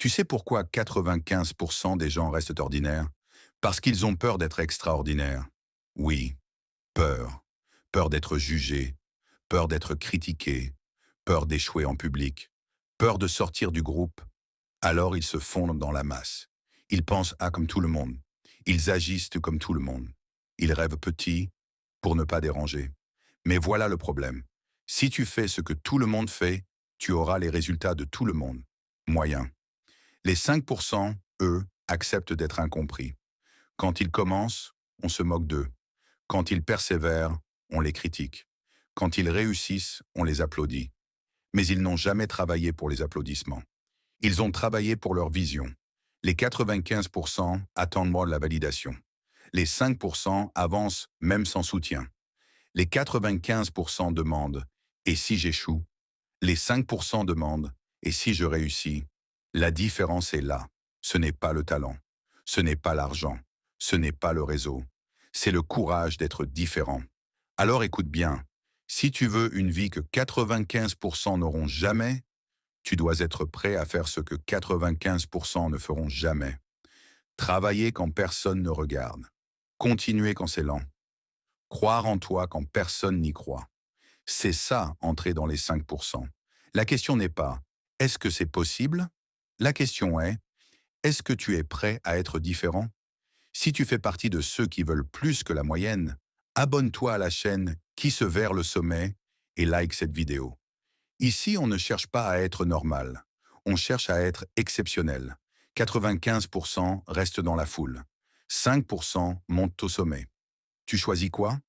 Tu sais pourquoi 95% des gens restent ordinaires? Parce qu'ils ont peur d'être extraordinaires. Oui, peur. Peur d'être jugé, peur d'être critiqué, peur d'échouer en public, peur de sortir du groupe. Alors ils se fondent dans la masse. Ils pensent à comme tout le monde. Ils agissent comme tout le monde. Ils rêvent petit pour ne pas déranger. Mais voilà le problème. Si tu fais ce que tout le monde fait, tu auras les résultats de tout le monde. Moyen. Les 5%, eux, acceptent d'être incompris. Quand ils commencent, on se moque d'eux. Quand ils persévèrent, on les critique. Quand ils réussissent, on les applaudit. Mais ils n'ont jamais travaillé pour les applaudissements. Ils ont travaillé pour leur vision. Les 95% attendent moins de la validation. Les 5% avancent même sans soutien. Les 95% demandent «Et si j'échoue?» Les 5% demandent «Et si je réussis?» La différence est là. Ce n'est pas le talent. Ce n'est pas l'argent. Ce n'est pas le réseau. C'est le courage d'être différent. Alors écoute bien. Si tu veux une vie que 95% n'auront jamais, tu dois être prêt à faire ce que 95% ne feront jamais. Travailler quand personne ne regarde. Continuer quand c'est lent. Croire en toi quand personne n'y croit. C'est ça, entrer dans les 5%. La question n'est pas «Est-ce que c'est possible?» La question est «Est-ce que tu es prêt à être différent?» Si tu fais partie de ceux qui veulent plus que la moyenne, abonne-toi à la chaîne Qui se vers le sommet et like cette vidéo. Ici, on ne cherche pas à être normal. On cherche à être exceptionnel. 95% restent dans la foule. 5% montent au sommet. Tu choisis quoi?